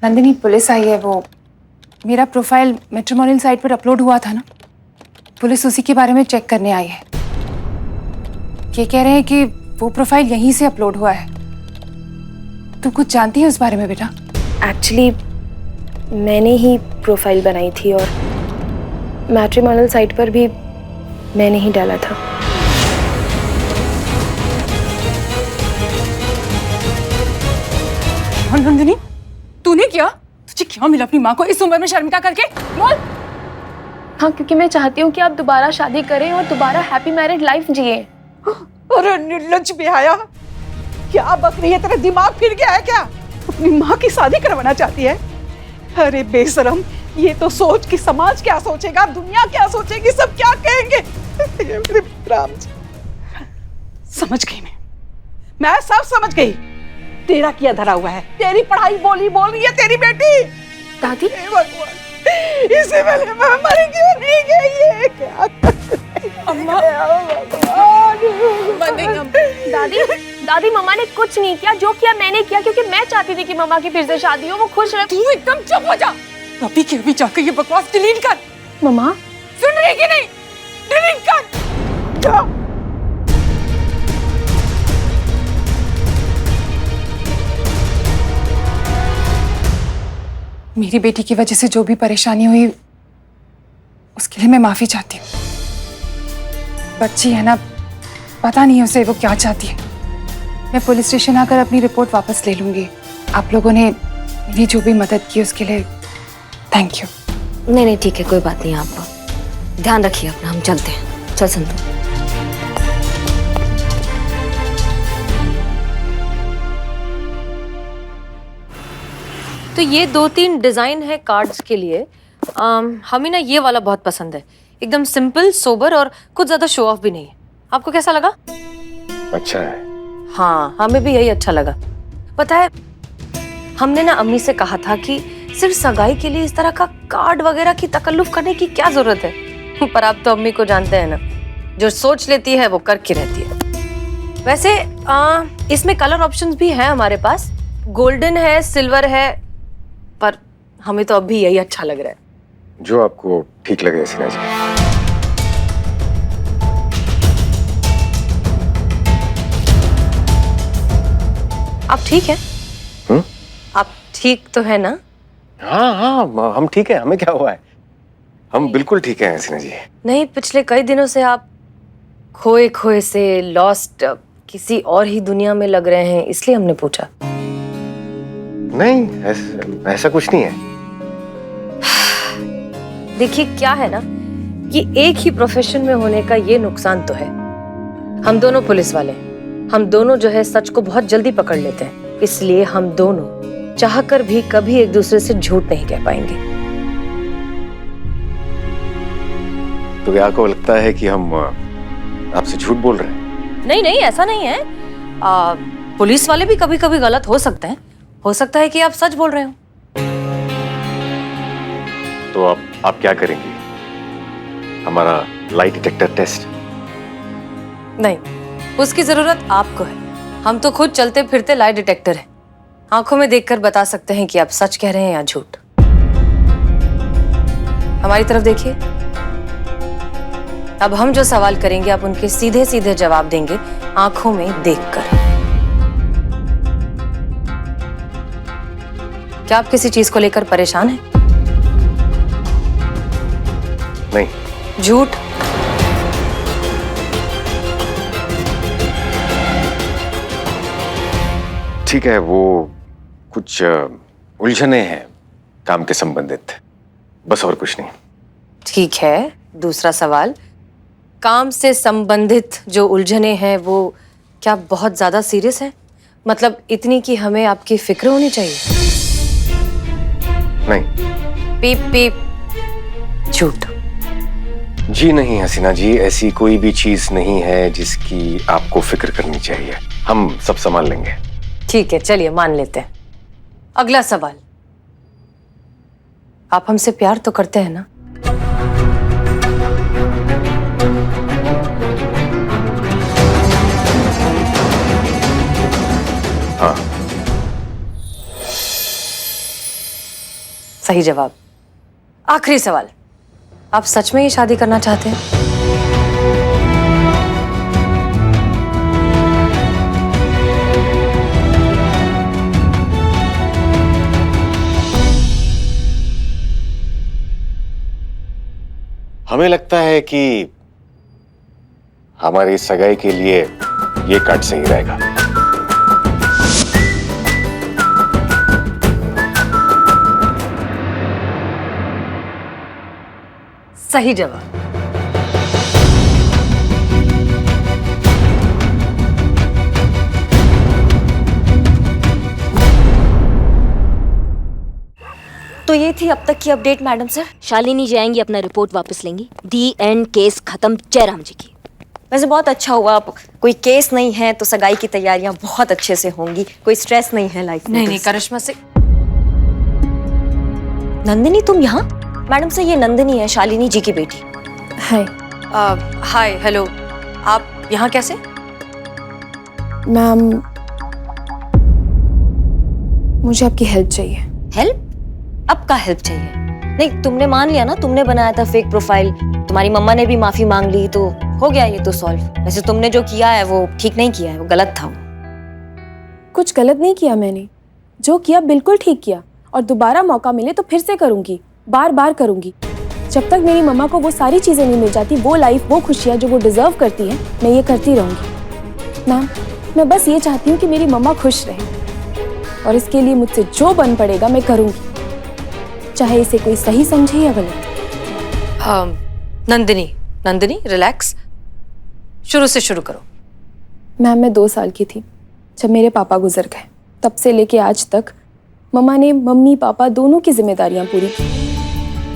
Nandini, police आई है। वो मेरा प्रोफाइल मैट्रिमोनियल साइट पर अपलोड हुआ था ना, पुलिस उसी के बारे में चेक करने आई है। ये कह रहे हैं कि वो प्रोफाइल यहीं से अपलोड हुआ है। तुम कुछ जानती है उस बारे में बेटा? एक्चुअली मैंने ही प्रोफाइल बनाई थी और मैट्रिमोनियल साइट पर भी मैंने ही डाला था। नंदिनी, तूने क्या? तुझे क्या मिला अपनी माँ को इस उम्र में शर्मिंदा करके? बोल। हाँ, क्योंकि मैं चाहती हूँ कि आप दोबारा शादी करें और दोबारा हैप्पी मैरिड लाइफ जिए। अरे निर्लज्ज बेहया, क्या बक रही है? तेरा दिमाग फिर गया है क्या? अपनी माँ की शादी करवाना चाहती है? अरे बेशरम, ये तो सोच कि समाज क्या सोचेगा, दुनिया क्या सोचेगी, सब क्या कहेंगे। मेरे राम जी, समझ गई मैं सब समझ गई। तेरा क्या धरा हुआ है? तेरी पढ़ाई बोली बोल रही है तेरी बेटी। दादी, भगवान, इसे पहले मैं मर क्यों नहीं गई है? क्या अम्मा, दादी दादी मम्मा ने कुछ नहीं किया, जो किया मैंने किया, क्योंकि मैं चाहती थी कि मम्मा की फिर से शादी हो, वो खुश रहे। तू एकदम चुप हो जा। अभी के अभी जाकर ये बकवास डिलीट कर। मम्मा सुन रही है कि नहीं? डिलीट कर। क्या? मेरी बेटी की वजह से जो भी परेशानी हुई उसके लिए मैं माफी चाहती हूँ। बच्ची है ना, पता नहीं उसे वो क्या चाहती है। मैं पुलिस स्टेशन आकर अपनी रिपोर्ट वापस ले लूंगी। आप लोगों ने मेरी जो भी मदद की उसके लिए थैंक यू। नहीं नहीं ठीक है, कोई बात नहीं। आप ध्यान रखिए अपना, हम चलते हैं। चल संतु। तो ये 2-3 डिजाइन है कार्ड्स के लिए। हमें ना ये वाला बहुत पसंद है, एकदम सिंपल सोबर और कुछ ज्यादा शो ऑफ भी नहीं है। आपको कैसा लगा? अच्छा है। हाँ, हमें भी यही अच्छा लगा। पता है, हमने ना अम्मी से कहा था कि सिर्फ सगाई के लिए इस तरह का कार्ड वगैरह की तकल्लुफ करने की क्या जरूरत है। पर आप तो अम्मी को जानते हैं ना, जो सोच लेती है वो करके रहती है। वैसे इसमें कलर ऑप्शंस भी हैं हमारे पास, गोल्डन है, सिल्वर है, पर हमें तो अभी यही अच्छा लग रहा है। जो आपको ठीक लगे हसीना जी। आप ठीक हैं? आप ठीक तो है ना? हाँ हाँ, हम ठीक है। हमें क्या हुआ है? हम बिल्कुल ठीक है हसीना जी। नहीं, पिछले कई दिनों से आप खोए खोए से, लॉस्ट, किसी और ही दुनिया में लग रहे हैं, इसलिए हमने पूछा। नहीं, ऐसा कुछ नहीं है। देखिए क्या है ना, कि एक ही प्रोफेशन में होने का ये नुकसान तो है, हम दोनों पुलिस वाले हैं, हम दोनों जो है सच को बहुत जल्दी पकड़ लेते हैं, इसलिए हम दोनों चाहकर भी कभी एक दूसरे से झूठ नहीं कह पाएंगे। तो क्या आपको लगता है कि हम आपसे झूठ बोल रहे हैं? नहीं नहीं, ऐसा नहीं है। पुलिस वाले भी कभी कभी गलत हो सकते हैं, हो सकता है कि आप सच बोल रहे हो। तो आप क्या करेंगी? हमारा लाई डिटेक्टर टेस्ट? नहीं, उसकी जरूरत आपको है। हम तो खुद चलते फिरते लाई डिटेक्टर हैं, आंखों में देखकर बता सकते हैं कि आप सच कह रहे हैं या झूठ। हमारी तरफ देखिए। अब हम जो सवाल करेंगे आप उनके सीधे सीधे जवाब देंगे, आंखों में देखकर। क्या आप किसी चीज को लेकर परेशान हैं? नहीं। झूठ? ठीक है, वो कुछ उलझने हैं काम के संबंधित, बस और कुछ नहीं। ठीक है, दूसरा सवाल, काम से संबंधित जो उलझने हैं वो क्या बहुत ज्यादा सीरियस है? मतलब इतनी कि हमें आपकी फिक्र होनी चाहिए? नहीं। पीप पीप, झूठ। जी नहीं हसीना जी, ऐसी कोई भी चीज नहीं है जिसकी आपको फिक्र करनी चाहिए। हम सब संभाल लेंगे। ठीक है, चलिए मान लेते हैं। अगला सवाल, आप हमसे प्यार तो करते हैं ना? हाँ। सही जवाब। आखिरी सवाल, आप सच में ये शादी करना चाहते हैं? हमें लगता है कि हमारी सगाई के लिए ये कार्ड सही रहेगा। सही जवाब। तो ये थी अब तक की अपडेट मैडम सर। शालिनी जाएंगी, अपना रिपोर्ट वापस लेंगी। दी एंड, केस खत्म जयराम जी की। वैसे बहुत अच्छा हुआ, अब कोई केस नहीं है तो सगाई की तैयारियां बहुत अच्छे से होंगी, कोई स्ट्रेस नहीं है लाइफ में। नहीं करिश्मा से। नंदिनी तुम यहाँ? मैडम सर ये नंदिनी है, शालिनी जी की बेटी। हाय। हाय, हेलो। आप यहाँ कैसे? मैम, मुझे आपकी हेल्प चाहिए। हेल्प? अब का हेल्प चाहिए? नहीं, तुमने मान लिया ना, तुमने बनाया था फेक प्रोफाइल, तुम्हारी मम्मा ने भी माफी मांग ली, तो हो गया ये तो सॉल्व। वैसे तुमने जो किया है वो ठीक नहीं किया है, वो गलत था। कुछ गलत नहीं किया मैंने, जो किया बिल्कुल ठीक किया, और दोबारा मौका मिले तो फिर से करूंगी, बार बार करूंगी। जब तक मेरी मम्मा को वो सारी चीजें नहीं मिल जाती, वो लाइफ, वो खुशियाँ जो वो डिजर्व करती है, मैं ये करती रहूंगी। मैम, मैं बस ये चाहती हूँ कि मेरी मम्मा खुश रहे, और इसके लिए मुझसे जो बन पड़ेगा मैं करूंगी, चाहे इसे कोई सही समझे या गलत। नंदिनी रिलैक्स, शुरू से शुरू करो। मैम, मैं 2 साल की थी जब मेरे पापा गुजर गए। तब से लेके आज तक मम्मा ने मम्मी पापा दोनों की जिम्मेदारियां पूरी की।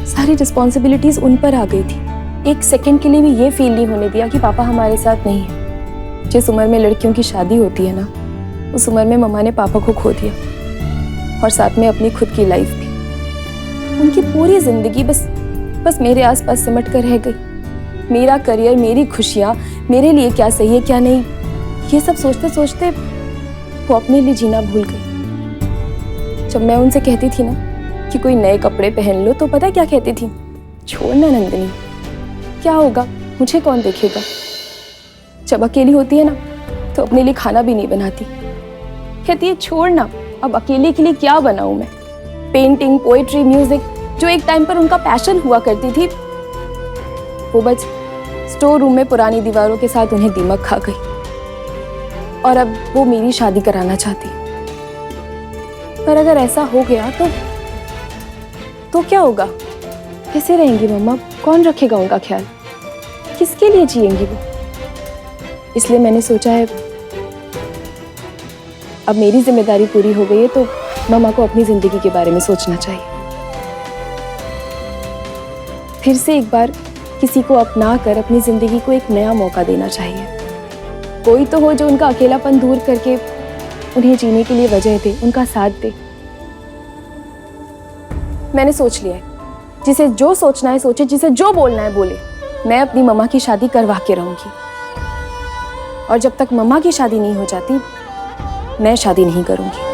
सारी रिस्पॉन्सिबिलिटीज उन पर आ गई थी। एक सेकंड के लिए भी ये फील नहीं होने दिया कि पापा हमारे साथ नहीं है। जिस उम्र में लड़कियों की शादी होती है ना, उस उम्र में मम्मा ने पापा को खो दिया, और साथ में अपनी खुद की लाइफ भी। उनकी पूरी जिंदगी बस मेरे आसपास सिमट कर रह गई। मेरा करियर, मेरी खुशियाँ, मेरे लिए क्या सही है क्या नहीं, ये सब सोचते सोचते वो अपने लिए जीना भूल गई। जब मैं उनसे कहती थी ना कि कोई नए कपड़े पहन लो, तो पता है क्या कहती थी? छोड़ना नंदिनी, क्या होगा, मुझे कौन देखेगा। जब अकेली होती है ना तो अपने लिए खाना भी नहीं बनाती। कहती है छोड़ना, अब अकेले के लिए क्या बनाऊं मैं। पेंटिंग, पोएट्री, म्यूजिक, जो एक टाइम पर उनका पैशन हुआ करती थी, वो बस स्टोर रूम में पुरानी दीवारों के साथ उन्हें दीमक खा गई, और अब वो मेरी शादी कराना चाहती है। पर अगर ऐसा हो गया तो क्या होगा? कैसे रहेंगी मम्मा? कौन रखेगा उनका ख्याल? किसके लिए जिएंगी वो? इसलिए मैंने सोचा है अब मेरी जिम्मेदारी पूरी हो गई है, तो मम्मा को अपनी जिंदगी के बारे में सोचना चाहिए। फिर से एक बार किसी को अपना कर अपनी जिंदगी को एक नया मौका देना चाहिए। कोई तो हो जो उनका अकेलापन दूर करके उन्हें जीने के लिए वजह दे, उनका साथ दे। मैंने सोच लिया है, जिसे जो सोचना है सोचे, जिसे जो बोलना है बोले। मैं अपनी मम्मा की शादी करवा के रहूंगी, और जब तक मम्मा की शादी नहीं हो जाती, मैं शादी नहीं करूंगी।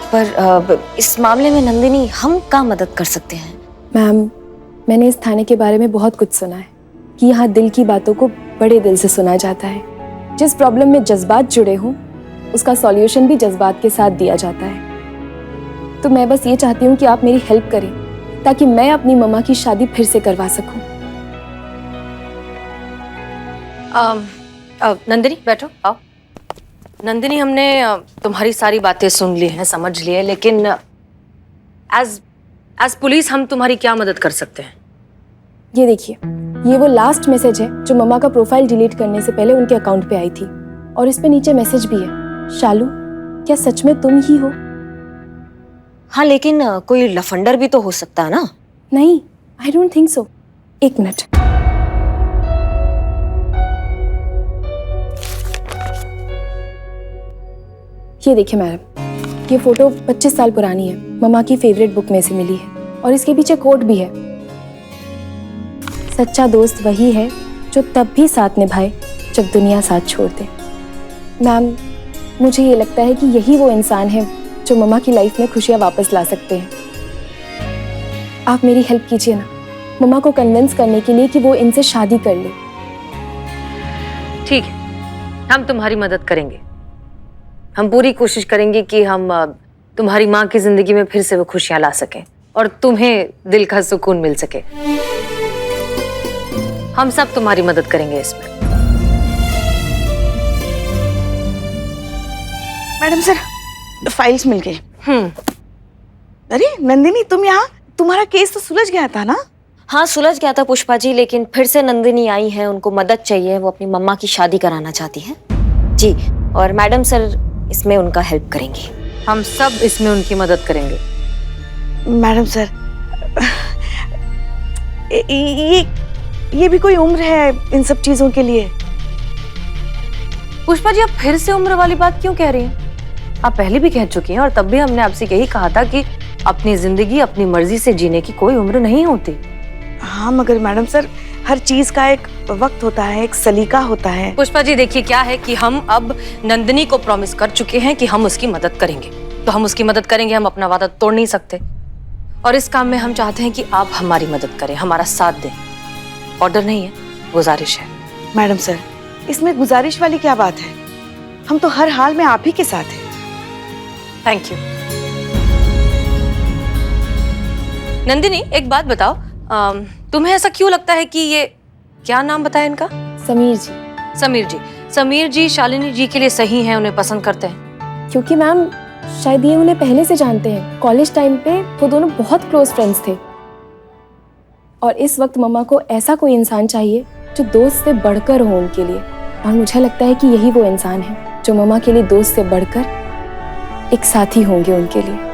पर इस मामले में नंदिनी हम क्या मदद कर सकते हैं? मैम, मैंने इस थाने के बारे में बहुत कुछ सुना है कि यहाँ दिल की बातों को बड़े दिल से सुना जाता है। जिस प्रॉब्लम में जज्बात जुड़े हों, उसका सॉल्यूशन भी जज्बात के साथ दिया जाता है। तो मैं बस ये चाहती हूँ कि आप मेरी हेल्प करें, ताकि मैं अपनी मम्मा की शादी फिर से करवा सकूं। नंदिनी बैठो, आओ। नंदिनी, हमने तुम्हारी सारी बातें सुन ली हैं, समझ ली है, लेकिन एज पुलिस हम तुम्हारी क्या मदद कर सकते हैं? ये देखिए, ये वो लास्ट मैसेज है जो मम्मा का प्रोफाइल डिलीट करने से पहले उनके अकाउंट पे आई थी, और इस पे नीचे मैसेज भी है, शालू क्या सच में तुम ही हो? हाँ, लेकिन कोई लफंडर भी तो हो सकता है ना? नहीं, आई डोंट थिंक सो। एक मिनट। ये देखिए मैडम, ये फोटो 25 साल पुरानी है, मम्मा की फेवरेट बुक में से मिली है, और इसके पीछे कोट भी है, सच्चा दोस्त वही है जो तब भी साथ निभाए जब दुनिया साथ छोड़ दे। मैम, मुझे ये लगता है कि यही वो इंसान है जो मम्मा की लाइफ में खुशियाँ वापस ला सकते हैं। आप मेरी हेल्प कीजिए ना, मम्मा को कन्विंस करने के लिए कि वो इनसे शादी कर ले। ठीक है, हम तुम्हारी मदद करेंगे। हम पूरी कोशिश करेंगे कि हम तुम्हारी माँ की जिंदगी में फिर से वो खुशियां ला सकें और तुम्हें दिल का सुकून मिल सके। हम सब तुम्हारी मदद करेंगे इसमें। मैडम सर, फाइल्स मिल गई। अरे नंदिनी, तुम यहाँ? तुम्हारा केस तो सुलझ गया था ना? हाँ सुलझ गया था पुष्पा जी, लेकिन फिर से नंदिनी आई है, उनको मदद चाहिए, वो अपनी मम्मा की शादी कराना चाहती हैं जी। और मैडम सर इसमें उनका हेल्प करेंगी। हम सब इसमें उनकी मदद करेंगे। मैडम सर, ये भी कोई उम्र है इन सब चीजों के लिए? पुष्पा जी, आप फिर से उम्र वाली बात क्यों कह रही हैं? आप पहले भी कह चुकी हैं और तब भी हमने आपसे यही कहा था कि अपनी जिंदगी अपनी मर्जी से जीने की कोई उम्र नहीं होती। हाँ मगर मैडम सर, हर चीज का एक वक्त होता है, एक सलीका होता है। पुष्पा जी देखिए, क्या है कि हम अब नंदिनी को प्रॉमिस कर चुके हैं कि हम उसकी मदद करेंगे, तो हम उसकी मदद करेंगे। हम अपना वादा तोड़ नहीं सकते और इस काम में हम चाहते हैं कि आप हमारी मदद करें, हमारा साथ दें। ऑर्डर नहीं है, गुजारिश है। मैडम सर, इसमें गुजारिश वाली क्या बात है? हम तो हर हाल में आप ही के साथ हैं। Thank you. नंदिनी, एक बात बताओ, तुम्हें ऐसा क्यों लगता है कि ये, क्या नाम बताया इनका? समीर जी। समीर जी। समीर जी शालिनी जी के लिए सही हैं, उन्हें पसंद करते हैं? क्योंकि मैम शायद ये उन्हें पहले से जानते हैं। कॉलेज टाइम पे वो दोनों बहुत क्लोज फ्रेंड्स थे और इस वक्त मम्मा को ऐसा कोई इंसान चाहिए जो दोस्त से बढ़कर हो उनके लिए। और मुझे लगता है कि यही वो इंसान है जो मम्मा के लिए दोस्त से बढ़कर एक साथी होंगे उनके लिए।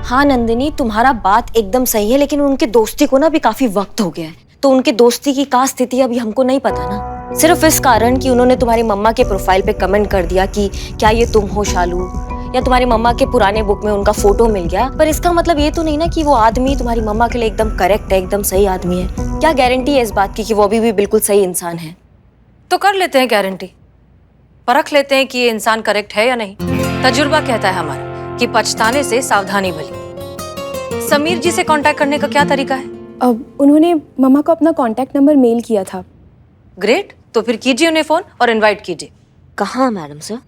हाँ नंदिनी, तुम्हारा बात एकदम सही है, लेकिन उनके दोस्ती को ना भी काफी वक्त हो गया है, तो उनके दोस्ती की क्या स्थिति अभी हमको नहीं पता ना। सिर्फ इस कारण कि उन्होंने तुम्हारी मम्मा के प्रोफाइल पे कमेंट कर दिया कि क्या ये तुम हो शालू, या तुम्हारी मम्मा के पुराने बुक में उनका फोटो मिल गया, पर इसका मतलब ये तो नहीं ना कि वो आदमी तुम्हारी मम्मा के लिए एकदम करेक्ट है, एकदम सही आदमी है। क्या गारंटी है इस बात की कि वो अभी भी बिल्कुल सही इंसान है? तो कर लेते हैं गारंटी, परख लेते हैं कि ये इंसान करेक्ट है या नहीं। तजुर्बा कहता है हमारा कि पछताने से सावधानी भली। समीर जी से कांटेक्ट करने का क्या तरीका है? अब उन्होंने मम्मा को अपना कांटेक्ट नंबर मेल किया था। ग्रेट, तो फिर कीजिए उन्हें फोन और इनवाइट कीजिए। कहाँ मैडम सर?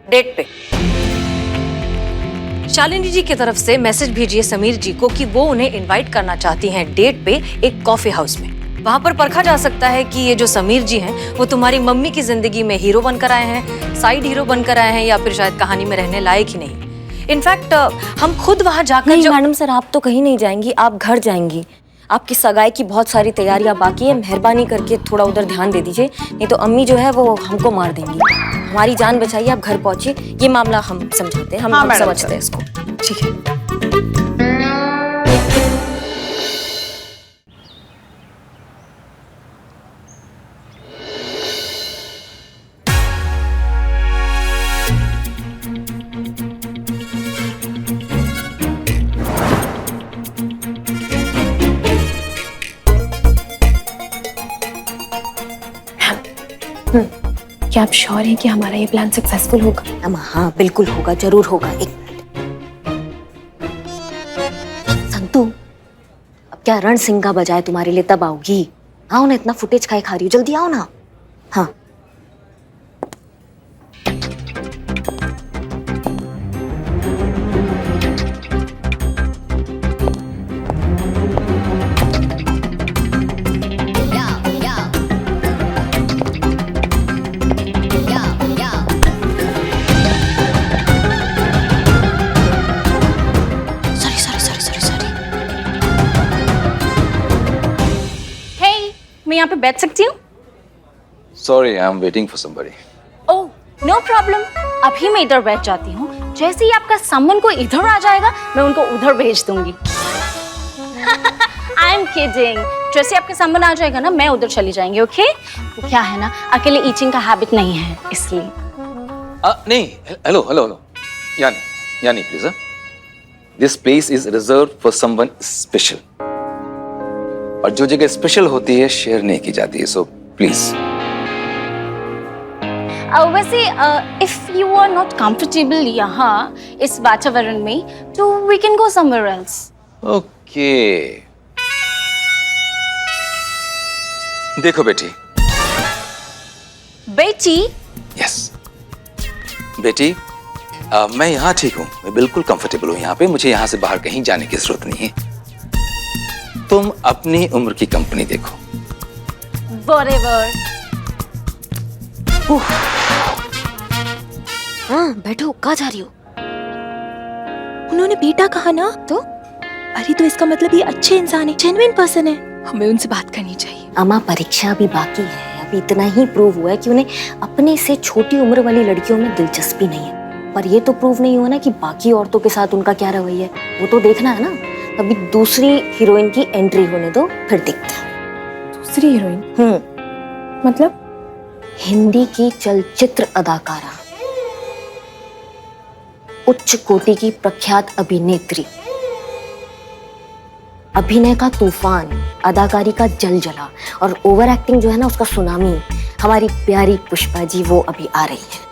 डेट पे। शालिनी जी की तरफ से मैसेज भेजिए समीर जी को कि वो उन्हें इनवाइट करना चाहती हैं डेट पे एक कॉफी हाउस में। वहां पर परखा जा सकता है कि ये जो समीर जी हैं वो तुम्हारी मम्मी की जिंदगी में हीरो बनकर आए हैं, साइड हीरो बनकर आए हैं, या फिर शायद कहानी में रहने लायक ही नहीं। इनफैक्ट हम खुद वहां जाकर नहीं मैडम सर, आप तो कहीं नहीं जाएंगी, आप घर जाएंगी। आपकी सगाई की बहुत सारी तैयारियां बाकी है, मेहरबानी करके थोड़ा उधर ध्यान दे दीजिए, नहीं तो अम्मी जो है वो हमको मार देंगी। हमारी जान बचाइए, आप घर पहुंचिए। ये मामला हम समझाते हैं, हम समझते हैं इसको। ठीक है। क्या आप श्योर हैं कि हमारा ये प्लान सक्सेसफुल होगा? हाँ बिल्कुल होगा, जरूर होगा। एक मिनट संतू, अब क्या रणसिंगा बजाए तुम्हारे लिए तब आओगी? आओ ना, इतना फुटेज खाए खा रही हो, जल्दी आओ ना। हाँ मैं यहाँ पे बैठ सकती हूँ? Sorry, I'm waiting for somebody. Oh, no problem. अभी मैं इधर बैठ जाती हूँ। जैसे ही आपका सामान को इधर आ जाएगा, मैं उनको उधर भेज दूंगी। I am kidding. जैसे आपका सामान आ जाएगा ना, मैं उधर चली जाएंगी, ओके? वो क्या है ना, अकेले ईटिंग का हैबिट नहीं है, इसलिए। नहीं, hello. Yani, please. This place is reserved for someone special. और जो जगह स्पेशल होती है शेयर नहीं की जाती है, सो प्लीज। वैसे if you are not comfortable यहाँ इस वातावरण में तो we can go somewhere else. Okay देखो बेटी। बेटी? यस बेटी, मैं यहाँ ठीक हूँ, मैं बिल्कुल कंफर्टेबल हूँ यहाँ पे। मुझे यहाँ से बाहर कहीं जाने की जरूरत नहीं है। तुम अपनी उम्र की कंपनी देखो। Whatever. हाँ बैठो, कहाँ जा रही हो? उन्होंने बेटा कहा ना, तो अरे तो इसका मतलब ये अच्छे इंसान है, जेन्युइन पर्सन है, हमें उनसे बात करनी चाहिए। अम्मा परीक्षा अभी बाकी है, अभी इतना ही प्रूव हुआ है कि उन्हें अपने से छोटी उम्र वाली लड़कियों में दिलचस्पी नहीं है। पर ये तो प्रूव नहीं हुआ ना कि बाकी औरतों के साथ उनका क्या रवैया है, वो तो देखना है ना। अभी दूसरी हीरोइन की एंट्री होने दो, फिर देखते हैं। दूसरी हीरोइन? मतलब? हिंदी की चलचित्र अदाकारा, उच्च कोटि की प्रख्यात अभिनेत्री, अभिनय का तूफान, अदाकारी का जलजला और ओवर एक्टिंग जो है ना उसका सुनामी, हमारी प्यारी पुष्पा जी वो अभी आ रही है।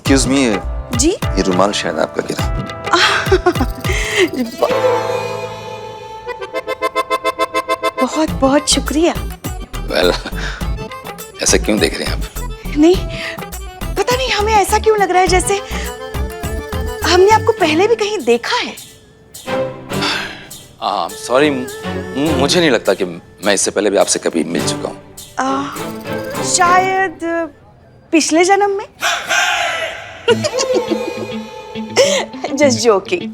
एक्सक्यूज मी जी? ये रुमाल शायद आपका गिरा। बहुत बहुत शुक्रिया। वेल ऐसा क्यों देख रहे हैं आप? नहीं, पता नहीं हमें ऐसा क्यों लग रहा है जैसे हमने आपको पहले भी कहीं देखा है। सॉरी, मुझे नहीं लगता कि मैं इससे पहले भी आपसे कभी मिल चुका हूँ। शायद पिछले जन्म में। Just joking.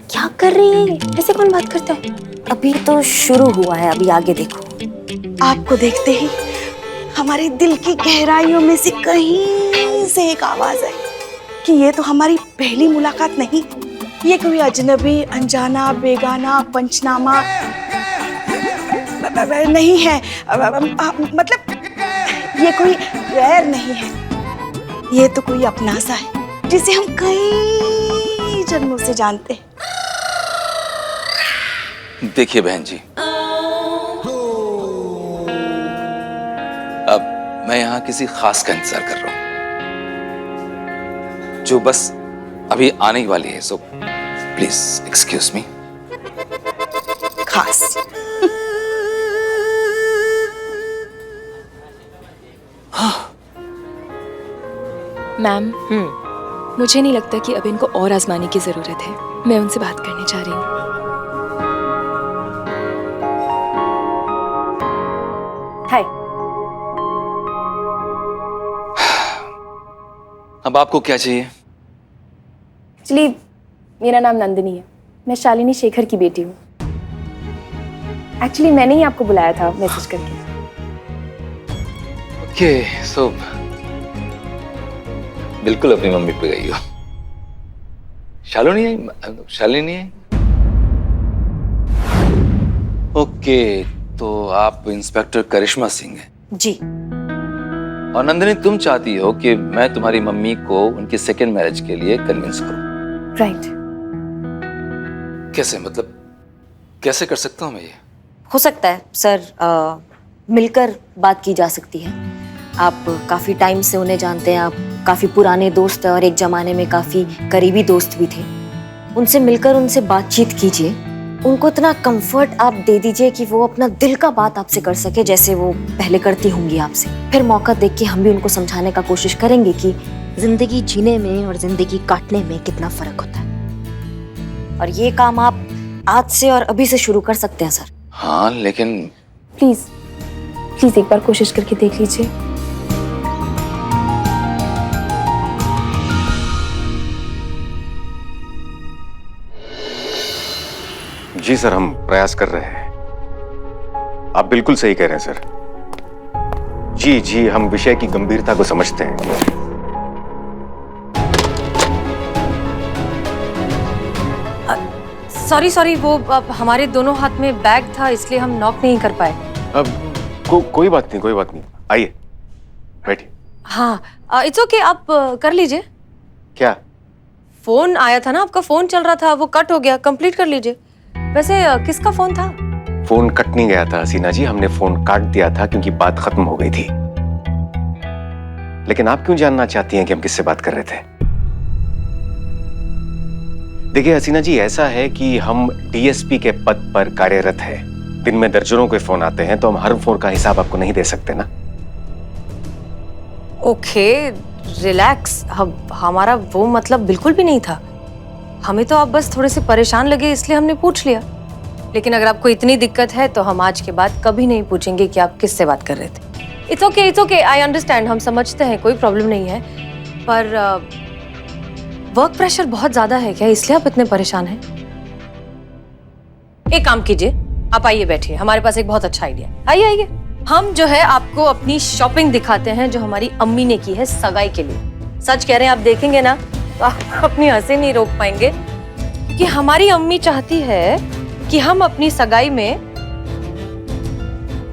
क्या कर रही है? ऐसे कौन बात करता है? अभी तो शुरू हुआ है, अभी आगे देखो। आपको देखते ही हमारे दिल की गहराइयों में से कहीं से एक आवाज आई कि ये तो हमारी पहली मुलाकात नहीं, ये कोई अजनबी, अनजाना, बेगाना, पंचनामा नहीं है। मतलब ये कोई गैर नहीं है, ये तो कोई अपना सा है जिसे हम कई जन्मों से जानते हैं। देखिए बहन जी, अब मैं यहाँ किसी खास का इंतजार कर रहा हूँ जो बस अभी आने ही वाली है। So please excuse me. खास? मैम, मुझे नहीं लगता कि अब इनको और आजमाने की जरूरत है। मैं उनसे बात करने जा रही हूँ। हाय। अब आपको क्या चाहिए? एक्चुअली मेरा नाम नंदिनी है, मैं शालिनी शेखर की बेटी हूँ। एक्चुअली मैंने ही आपको बुलाया था मैसेज करके। ओके, सो बिल्कुल अपनी मम्मी पे गई हो। शालिनी आई? शालिनी आई? ओके, तो आप इंस्पेक्टर करिश्मा सिंह हैं? जी। और नंदिनी, तुम चाहती हो कि मैं तुम्हारी मम्मी को उनकी सेकेंड मैरिज के लिए कन्विंस करूं? राइट। कैसे, मतलब कैसे कर सकता हूं मैं ये? हो सकता है सर, मिलकर बात की जा सकती है। आप काफी टाइम से उन्हें जानते हैं, आप काफी पुराने दोस्त हैं और एक जमाने में काफी करीबी दोस्त भी थे। उनसे मिलकर उनसे बातचीत कीजिए, उनको इतना कंफर्ट आप दे दीजिए कि वो अपना दिल का बात आपसे कर सके जैसे वो पहले करती होंगी आपसे। फिर मौका देख के हम भी उनको समझाने का कोशिश करेंगे कि जिंदगी जीने में और जिंदगी काटने में कितना फर्क होता है। और ये काम आप आज से और अभी से शुरू कर सकते हैं सर। हाँ, लेकिन प्लीज प्लीज एक बार कोशिश करके देख लीजिए। जी सर, हम प्रयास कर रहे हैं। आप बिल्कुल सही कह रहे हैं सर। जी जी, हम विषय की गंभीरता को समझते हैं। सॉरी वो अब हमारे दोनों हाथ में बैग था इसलिए हम नॉक नहीं कर पाए। अब कोई बात नहीं, आइए बैठिए। हाँ इट्स ओके, आप कर लीजिए। क्या? फोन आया था ना, आपका फोन चल रहा था, वो कट हो गया, कंप्लीट कर लीजिए। वैसे किसका फोन था? फोन कट नहीं गया था हसीना जी, हमने फोन काट दिया था क्योंकि बात खत्म हो गई थी। लेकिन आप क्यों जानना चाहती हैं कि हम किससे बात कर रहे थे? देखिए हसीना जी, ऐसा है कि हम डीएसपी के पद पर कार्यरत हैं। दिन में दर्जनों के फोन आते हैं, तो हम हर फोन का हिसाब आपको नहीं दे सकते ना। ओके रिलैक्स, हमारा वो मतलब बिल्कुल भी नहीं था। हमें तो आप बस थोड़े से परेशान लगे इसलिए हमने पूछ लिया। लेकिन अगर आपको इतनी दिक्कत है तो हम आज के बाद कभी नहीं पूछेंगे कि आप किससे बात कर रहे थे। इट्स ओके, आई अंडरस्टैंड, हम समझते हैं, कोई प्रॉब्लम नहीं है। पर वर्क प्रेशर बहुत ज्यादा है क्या, इसलिए आप इतने परेशान हैं? एक काम कीजिए, आप आइए बैठिए, हमारे पास एक बहुत अच्छा आइडिया। आइए, हम जो है आपको अपनी शॉपिंग दिखाते हैं जो हमारी अम्मी ने की है सगाई के लिए। सच कह रहे हैं, आप देखेंगे ना तो आप अपनी हंसी नहीं रोक पाएंगे कि हमारी अम्मी चाहती है कि हम अपनी सगाई में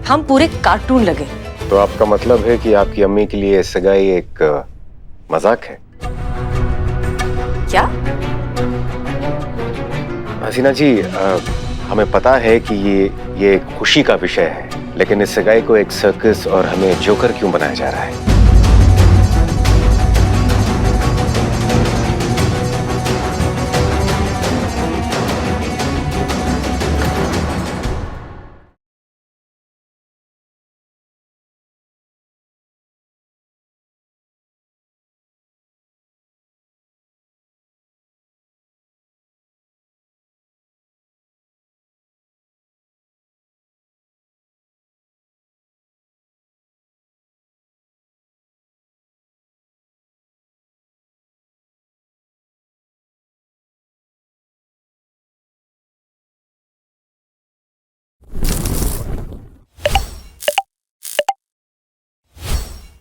हम पूरे कार्टून लगे। तो आपका मतलब है कि आपकी अम्मी के लिए सगाई एक मजाक है? क्या? हसीना जी, हमें पता है कि ये खुशी का विषय है, लेकिन इस सगाई को एक सर्कस और हमें जोकर क्यों बनाया जा रहा है?